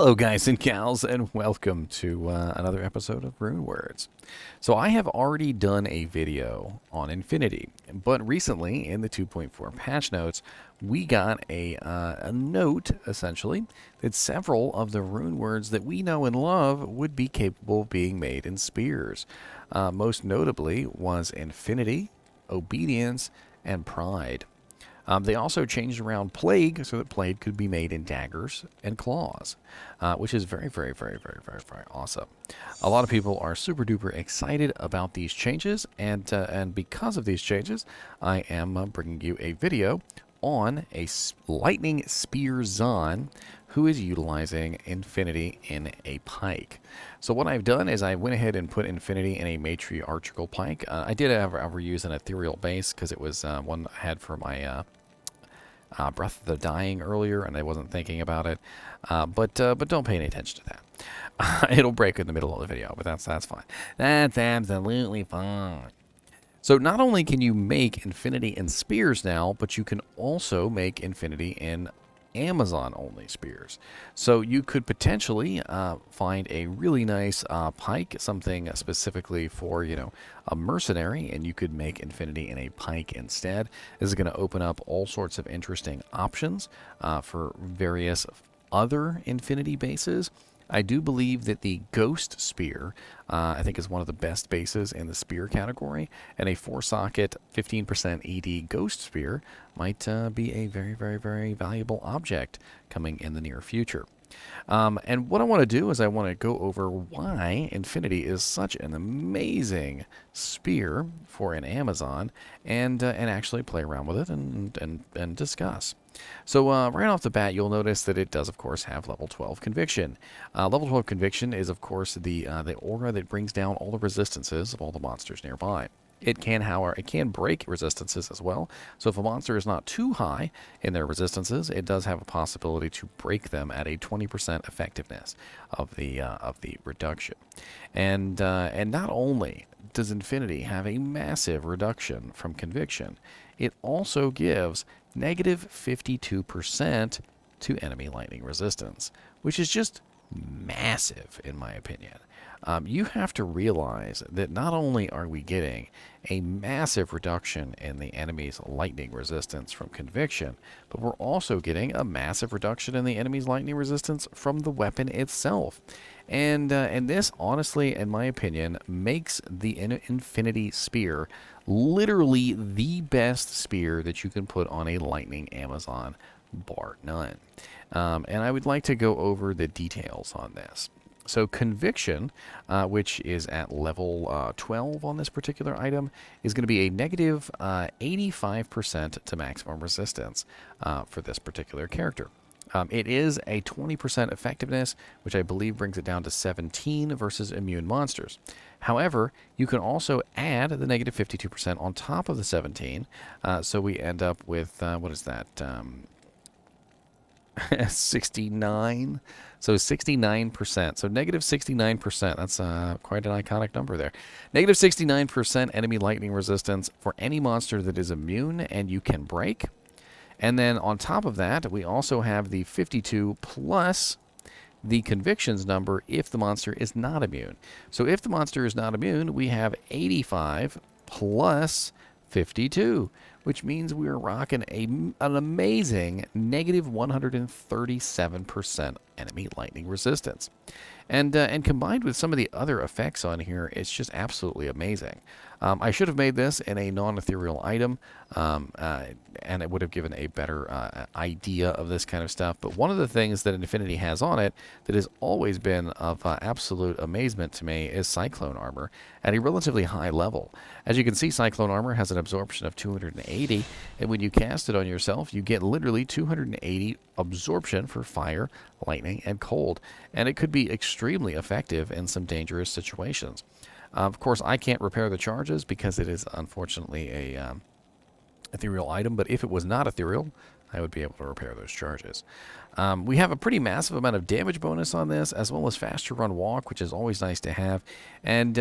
Hello guys and gals, and welcome to another episode of Runewords. So I have already done a video on Infinity, but recently in the 2.4 patch notes, we got a note, essentially, that several of the rune words that we know and love would be capable of being made in spears. Most notably was Infinity, Obedience, and Pride. They also changed around Plague so that Plague could be made in daggers and claws, which is very, very, very, very, very, very awesome. A lot of people are super duper excited about these changes, and because of these changes, I am bringing you a video on a lightning spear Zon who is utilizing Infinity in a pike. So what I've done is I went ahead and put Infinity in a matriarchal pike. I did ever use an ethereal base because it was one I had for my Breath of the Dying earlier, and I wasn't thinking about it. But don't pay any attention to that. It'll break in the middle of the video, but that's fine. That's absolutely fine. So not only can you make Infinity in spears now, but you can also make Infinity in Amazon-only spears. So you could potentially find a really nice pike, something specifically for, a mercenary, and you could make Infinity in a pike instead. This is going to open up all sorts of interesting options for various other Infinity bases. I do believe that the Ghost Spear, I think, is one of the best bases in the spear category, and a 4-socket 15% ED Ghost Spear might be a very, very, very valuable object coming in the near future. And what I want to do is I want to go over why Infinity is such an amazing spear for an Amazon, and actually play around with it and discuss. So right off the bat, you'll notice that it does, of course, have level 12 Conviction. Level 12 Conviction is, of course, the aura that brings down all the resistances of all the monsters nearby. It can, however, break resistances as well. So if a monster is not too high in their resistances, it does have a possibility to break them at a 20% effectiveness of the reduction. And not only does Infinity have a massive reduction from Conviction, it also gives negative 52% to enemy lightning resistance, which is just massive in my opinion. You have to realize that not only are we getting a massive reduction in the enemy's lightning resistance from Conviction, but we're also getting a massive reduction in the enemy's lightning resistance from the weapon itself. And this, honestly, in my opinion, makes the Infinity Spear literally the best spear that you can put on a lightning Amazon, bar none. And I would like to go over the details on this. So Conviction, which is at level 12 on this particular item, is going to be a negative 85% to maximum resistance for this particular character. It is a 20% effectiveness, which I believe brings it down to 17 versus immune monsters. However, you can also add the negative 52% on top of the 17, so we end up with, what is that, 69? So 69%. So negative 69%. That's quite an iconic number there. Negative 69% enemy lightning resistance for any monster that is immune and you can break. And then on top of that, we also have the 52 plus the Convictions number if the monster is not immune. So if the monster is not immune, we have 85 plus 52, which means we're rocking an amazing negative 137% enemy lightning resistance. And combined with some of the other effects on here, it's just absolutely amazing. I should have made this in a non-ethereal item, and it would have given a better idea of this kind of stuff. But one of the things that Infinity has on it that has always been of absolute amazement to me is Cyclone Armor at a relatively high level. As you can see, Cyclone Armor has an absorption of 280, and when you cast it on yourself, you get literally 280 absorption for fire, lightning, and cold. And it could be extremely effective in some dangerous situations. Of course, I can't repair the charges because it is unfortunately a ethereal item, but if it was not ethereal, I would be able to repair those charges. We have a pretty massive amount of damage bonus on this, as well as faster run walk, which is always nice to have. And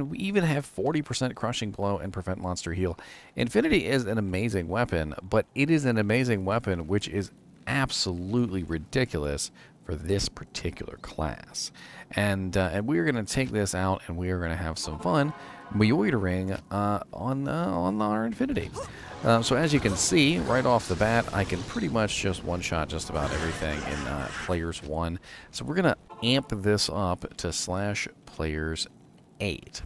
we even have 40% crushing blow and prevent monster heal. Infinity is an amazing weapon, but it is an amazing weapon which is absolutely ridiculous for this particular class. And we're going to take this out and we are going to have some fun meoitering on our Infinity. So as you can see, right off the bat, I can pretty much just one-shot just about everything in Players 1. So we're going to amp this up to /Players 8.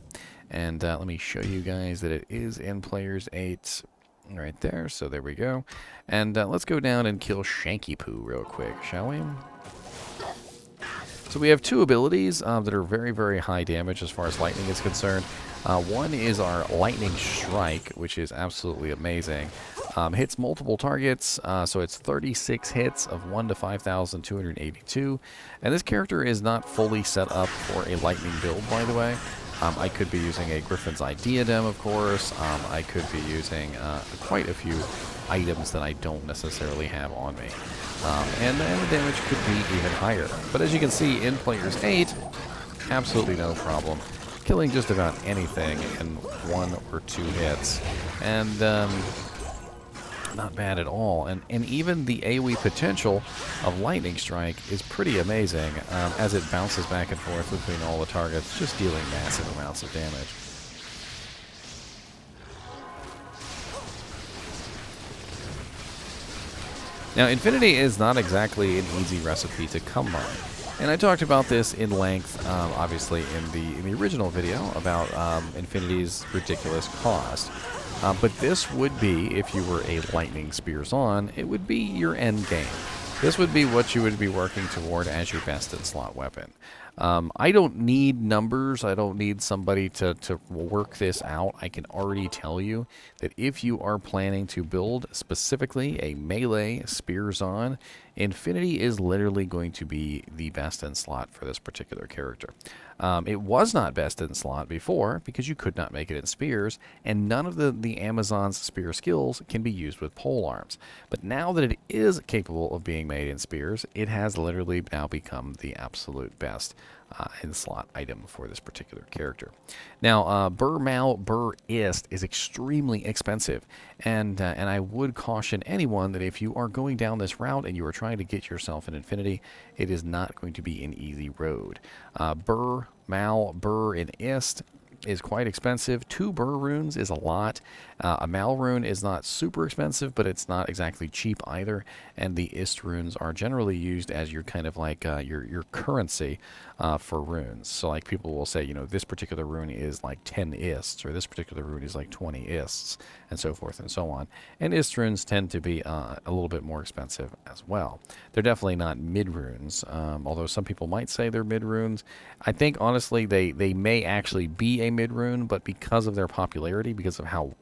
And let me show you guys that it is in Players 8 right there. So there we go. And let's go down and kill Shanky Poo real quick, shall we? So we have two abilities that are very, very high damage as far as lightning is concerned. One is our Lightning Strike, which is absolutely amazing. Hits multiple targets, so it's 36 hits of 1 to 5,282. And this character is not fully set up for a lightning build, by the way. I could be using a Griffin's Eye Diadem, of course. I could be using quite a few items that I don't necessarily have on me. And the damage could be even higher. But as you can see, in Players 8, absolutely no problem. Killing just about anything in 1 or 2 hits. And not bad at all. And even the AoE potential of Lightning Strike is pretty amazing as it bounces back and forth between all the targets, just dealing massive amounts of damage. Now, Infinity is not exactly an easy recipe to come by. And I talked about this in length, obviously, in the original video about Infinity's ridiculous cost. But this would be, if you were a Lightning Spears on, it would be your end game. This would be what you would be working toward as your best in slot weapon. I don't need numbers. I don't need somebody to work this out. I can already tell you that if you are planning to build specifically a melee Spears on, Infinity is literally going to be the best in slot for this particular character. It was not best in slot before because you could not make it in Spears, and none of the Amazon's Spear skills can be used with polearms. But now that it is capable of being made in Spears, it has literally now become the absolute best in slot item for this particular character. Now, BerMalBerIst is extremely expensive, and I would caution anyone that if you are going down this route and you are trying to get yourself an Infinity, it is not going to be an easy road. BerMalBerIst is quite expensive. 2 Ber runes is a lot. A Mal rune is not super expensive, but it's not exactly cheap either. And the Ist runes are generally used as your kind of like your currency for runes. So like people will say, you know, this particular rune is like 10 Ists, or this particular rune is like 20 Ists, and so forth and so on. And Ist runes tend to be a little bit more expensive as well. They're definitely not mid runes, although some people might say they're mid runes. I think honestly they may actually be a mid rune, but because of their popularity, because of how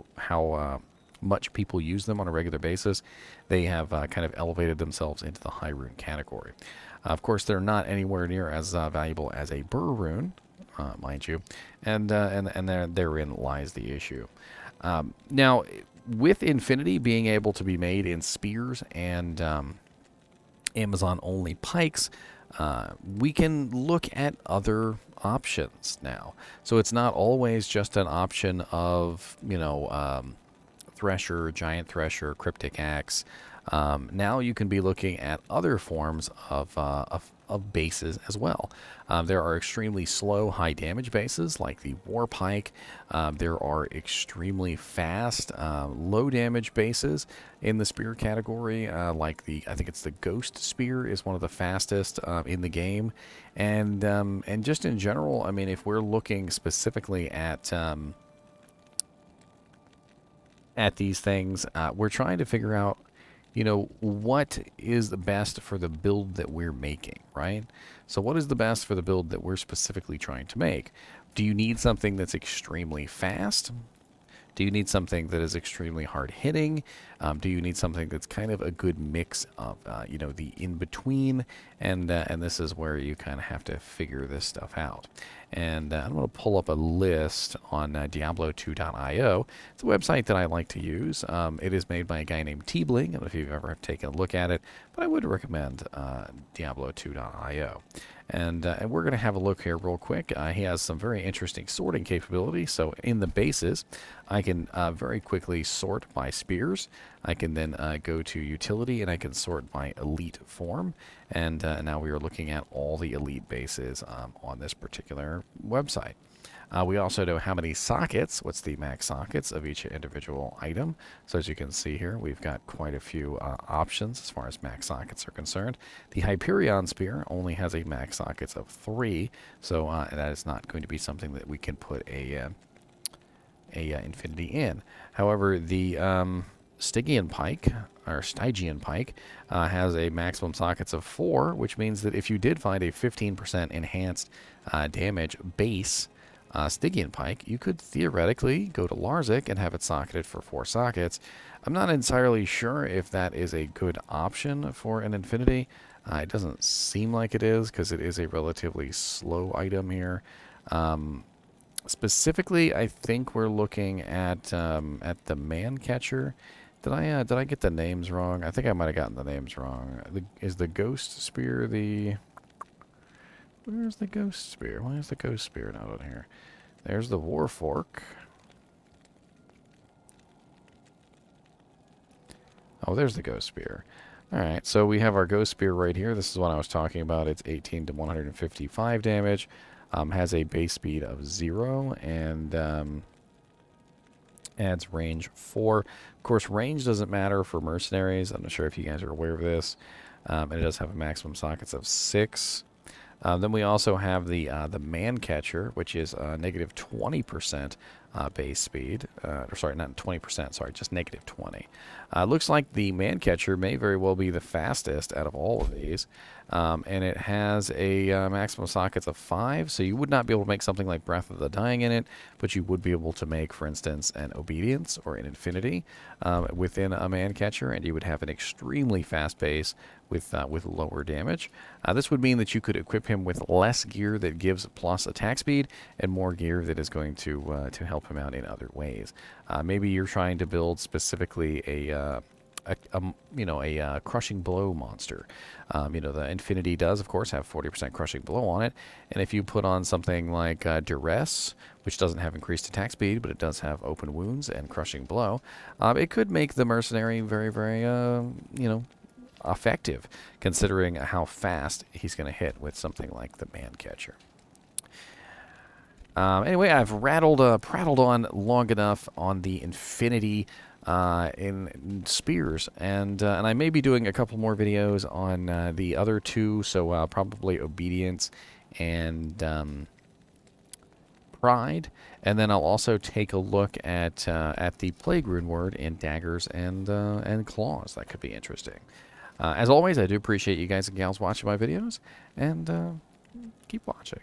much people use them on a regular basis, they have kind of elevated themselves into the high rune category. Of course, they're not anywhere near as valuable as a Ber rune, mind you, and therein lies the issue. Now, with Infinity being able to be made in Spears and Amazon-only pikes, we can look at other options now. So it's not always just an option of, you know, Thresher, Giant Thresher, Cryptic Axe. Now you can be looking at other forms of bases as well. There are extremely slow, high damage bases like the War Pike. There are extremely fast, low damage bases in the spear category, like I think it's the Ghost Spear is one of the fastest in the game. And just in general, I mean, if we're looking specifically at these things, we're trying to figure out, you know, what is the best for the build that we're making, right? So what is the best for the build that we're specifically trying to make? Do you need something that's extremely fast? Do you need something that is extremely hard hitting? Do you need something that's kind of a good mix of, you know, the in-between? And this is where you kind of have to figure this stuff out. And I'm going to pull up a list on Diablo2.io. It's a website that I like to use. It is made by a guy named T-Bling. I don't know if you've ever taken a look at it, but I would recommend Diablo2.io. And we're going to have a look here real quick. He has some very interesting sorting capability. So in the bases, I can very quickly sort by spears. I can then go to utility and I can sort by elite form. And now we are looking at all the elite bases on this particular website. We also know how many sockets, what's the max sockets of each individual item. So as you can see here, we've got quite a few options as far as max sockets are concerned. The Hyperion Spear only has a max sockets of 3, so that is not going to be something that we can put a Infinity in. However, the Stygian Pike, or Stygian Pike, has a maximum sockets of 4, which means that if you did find a 15% enhanced damage base Stygian Pike, you could theoretically go to Larzik and have it socketed for 4 sockets. I'm not entirely sure if that is a good option for an Infinity. It doesn't seem like it is, because it is a relatively slow item here. Specifically, I think we're looking at the Man Catcher. Did I get the names wrong? I think I might have gotten the names wrong. Is the Ghost Spear the... Where's the Ghost Spear? Why is the Ghost Spear not on here? There's the War Fork. Oh, there's the Ghost Spear. Alright, so we have our Ghost Spear right here. This is what I was talking about. It's 18 to 155 damage. Has a base speed of 0 and adds range 4. Of course, range doesn't matter for mercenaries. I'm not sure if you guys are aware of this. And it does have a maximum sockets of 6. Then we also have the Man Catcher, which is negative 20% base speed. Or sorry, not 20%, sorry, just negative 20. Looks like the Man Catcher may very well be the fastest out of all of these. And it has a maximum sockets of 5, so you would not be able to make something like Breath of the Dying in it, but you would be able to make, for instance, an Obedience or an Infinity within a Man Catcher, and you would have an extremely fast base with lower damage. This would mean that you could equip him with less gear that gives plus attack speed and more gear that is going to help him out in other ways. Maybe you're trying to build specifically a crushing blow monster. The Infinity does, of course, have 40% crushing blow on it, and if you put on something like Duress, which doesn't have increased attack speed, but it does have open wounds and crushing blow, it could make the mercenary very, very, effective, considering how fast he's going to hit with something like the Man Catcher. Anyway, I've prattled on long enough on the Infinity in spears, and I may be doing a couple more videos on the other two, so probably Obedience and Pride, and then I'll also take a look at the Plague Runeword in daggers and claws. That could be interesting. As always, I do appreciate you guys and gals watching my videos, and keep watching.